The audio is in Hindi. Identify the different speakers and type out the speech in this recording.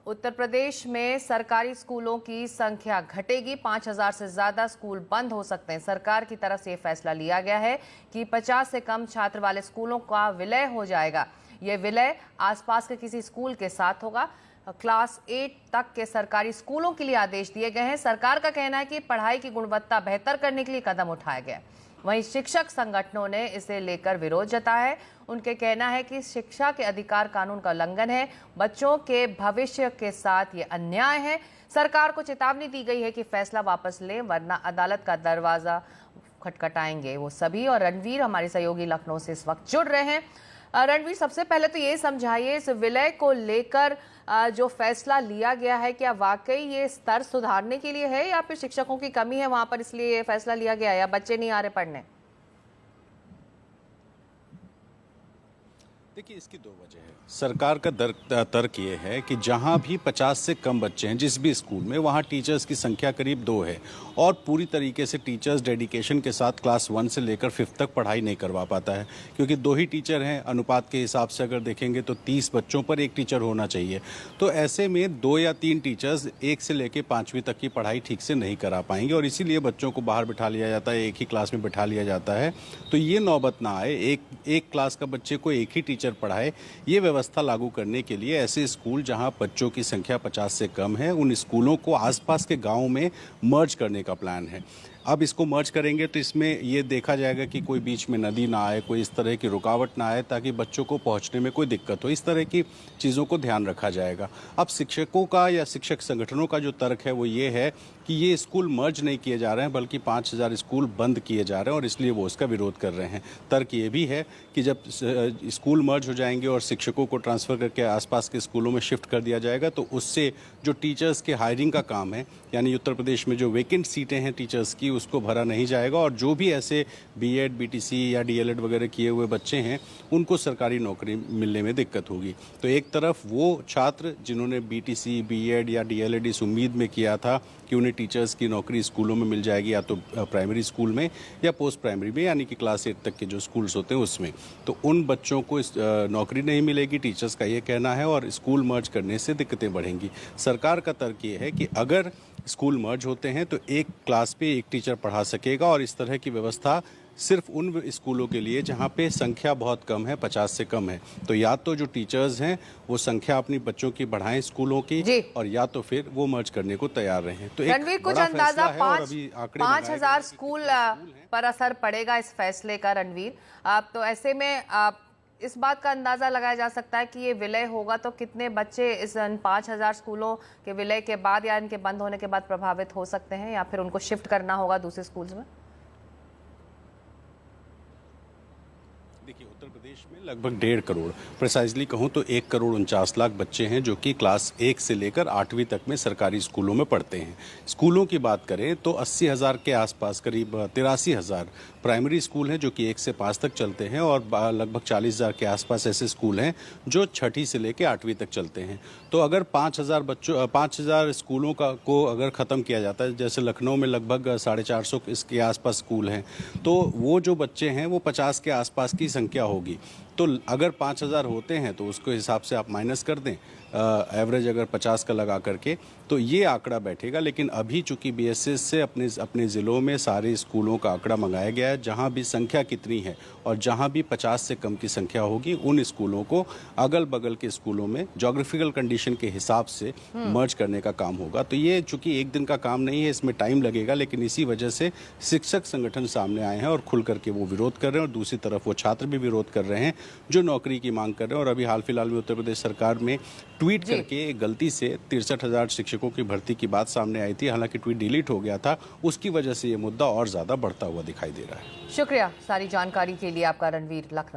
Speaker 1: उत्तर प्रदेश में सरकारी स्कूलों की संख्या घटेगी। 5,000 से ज्यादा स्कूल बंद हो सकते हैं। सरकार की तरफ से यह फैसला लिया गया है कि 50 से कम छात्र वाले स्कूलों का विलय हो जाएगा। यह विलय आसपास के किसी स्कूल के साथ होगा। क्लास 8 तक के सरकारी स्कूलों के लिए आदेश दिए गए हैं। सरकार का कहना है कि पढ़ाई की गुणवत्ता बेहतर करने के लिए कदम उठाया गया है। वहीं शिक्षक संगठनों ने इसे लेकर विरोध जताया है। उनके कहना है कि शिक्षा के अधिकार कानून का उल्लंघन है। बच्चों के भविष्य के साथ ये अन्याय है। सरकार को चेतावनी दी गई है कि फैसला वापस लें वरना अदालत का दरवाजा खटखटाएंगे वो सभी। और रणवीर हमारे सहयोगी लखनऊ से इस वक्त जुड़ रहे हैं। रणवीर, सबसे पहले तो ये समझाइए, इस विलय को लेकर जो फैसला लिया गया है, क्या वाकई ये स्तर सुधारने के लिए है या फिर शिक्षकों की कमी है वहां पर इसलिए ये फैसला लिया गया है, या बच्चे नहीं आ रहे पढ़ने?
Speaker 2: देखिए, इसकी दो वजह है। सरकार का तर्क ये है कि जहां भी 50 से कम बच्चे हैं जिस भी स्कूल में, वहां टीचर्स की संख्या करीब 2 है और पूरी तरीके से टीचर्स डेडिकेशन के साथ क्लास 1 से लेकर 5th तक पढ़ाई नहीं करवा पाता है, क्योंकि 2 ही टीचर हैं। अनुपात के हिसाब से अगर देखेंगे तो 30 बच्चों पर 1 टीचर होना चाहिए। तो ऐसे में 2 या 3 टीचर्स 1 से लेकर 5वीं तक की पढ़ाई ठीक से नहीं करा पाएंगे और इसीलिए बच्चों को बाहर बिठा लिया जाता है, एक ही क्लास में बिठा लिया जाता है। तो ये नौबत ना आए, एक क्लास का बच्चे को एक ही टीचर पढ़ाए। ये व्यवस्था लागू करने के लिए ऐसे स्कूल जहां बच्चों की संख्या 50 से कम है, उन स्कूलों को आसपास के गांव में मर्ज करने का प्लान है। अब इसको मर्ज करेंगे तो इसमें ये देखा जाएगा कि कोई बीच में नदी ना आए, कोई इस तरह की रुकावट ना आए ताकि बच्चों को पहुंचने में कोई दिक्कत हो। इस तरह की चीज़ों को ध्यान रखा जाएगा। अब शिक्षकों का या शिक्षक संगठनों का जो तर्क है वो ये है कि ये स्कूल मर्ज नहीं किए जा रहे हैं बल्कि 5,000 स्कूल बंद किए जा रहे हैं और इसलिए वो उसका विरोध कर रहे हैं। तर्क ये भी है कि जब स्कूल मर्ज हो जाएंगे और शिक्षकों को ट्रांसफ़र करके आसपास के स्कूलों में शिफ्ट कर दिया जाएगा तो उससे जो टीचर्स के हायरिंग का काम है, यानी उत्तर प्रदेश में जो वेकेंट सीटें हैं टीचर्स की, उसको भरा नहीं जाएगा और जो भी ऐसे बीएड, बीटीसी या डीएलएड वगैरह किए हुए बच्चे हैं उनको सरकारी नौकरी मिलने में दिक्कत होगी। तो एक तरफ वो छात्र जिन्होंने बीटीसी, बीएड या डीएलएड इस उम्मीद में किया था कि उन्हें टीचर्स की नौकरी स्कूलों में मिल जाएगी, या तो प्राइमरी स्कूल में या पोस्ट प्राइमरी में, यानी कि क्लास 8 तक के जो स्कूल्स होते हैं उसमें, तो उन बच्चों को नौकरी नहीं मिलेगी, टीचर्स का ये कहना है, और स्कूल मर्ज करने से दिक्कतें बढ़ेंगी। सरकार का तर्क ये है कि अगर स्कूल मर्ज होते हैं तो एक क्लास पे एक टीचर पढ़ा सकेगा और इस तरह की व्यवस्था सिर्फ उन स्कूलों के लिए जहां पे संख्या बहुत कम है, 50 से कम है। तो या तो जो टीचर्स हैं वो संख्या अपनी बच्चों की बढ़ाएं स्कूलों की, और या तो फिर वो मर्ज करने को तैयार रहें। तो
Speaker 1: रणवीर, कुछ अंदाजा 5,000 स्कूल पर असर पड़ेगा इस फैसले का। रणवीर, आप तो ऐसे में इस बात का अंदाजा लगाया जा सकता है कि ये विलय होगा तो कितने बच्चे इस 5,000 स्कूलों के विलय के बाद या इनके बंद होने के बाद प्रभावित हो सकते हैं, या फिर उनको शिफ्ट करना होगा दूसरे स्कूल्स में?
Speaker 2: देखिए, उत्तर प्रदेश में लगभग 1.5 करोड़, प्रिसाइजली कहूँ तो 1,49,00,000 बच्चे हैं जो कि क्लास 1 से लेकर 8वीं तक में सरकारी स्कूलों में पढ़ते हैं। स्कूलों की बात करें तो 80,000 के आसपास, करीब 83,000 प्राइमरी स्कूल हैं जो कि 1 से 5 तक चलते हैं और लगभग 40,000 के आसपास ऐसे स्कूल हैं जो 6ठी से लेकर 8वीं तक चलते हैं। तो अगर 5,000 स्कूलों को अगर ख़त्म किया जाता है, जैसे लखनऊ में लगभग 450 इसके आसपास स्कूल हैं, तो वो जो बच्चे हैं वो 50 के आसपास की संख्या होगी। तो अगर 5,000 होते हैं तो उसके हिसाब से आप माइनस कर दें, एवरेज अगर 50 का लगा करके, तो ये आंकड़ा बैठेगा। लेकिन अभी चूंकि बीएसएस से अपने ज़िलों में सारे स्कूलों का आंकड़ा मंगाया गया है, जहां भी संख्या कितनी है और जहां भी 50 से कम की संख्या होगी उन स्कूलों को अगल बगल के स्कूलों में ज्योग्राफिकल कंडीशन के हिसाब से मर्ज करने का काम होगा। तो ये चूंकि एक दिन का काम नहीं है, इसमें टाइम लगेगा, लेकिन इसी वजह से शिक्षक संगठन सामने आए हैं और खुल करके वो विरोध कर रहे हैं और दूसरी तरफ वो छात्र भी विरोध कर रहे हैं जो नौकरी की मांग कर रहे हैं। और अभी हाल फिलहाल में उत्तर प्रदेश सरकार में ट्वीट करके गलती से 63,000 शिक्षकों की भर्ती की बात सामने आई थी। हालांकि ट्वीट डिलीट हो गया था, उसकी वजह से ये मुद्दा और ज्यादा बढ़ता हुआ दिखाई दे रहा है।
Speaker 1: शुक्रिया सारी जानकारी के लिए आपका, रणवीर, लखनऊ।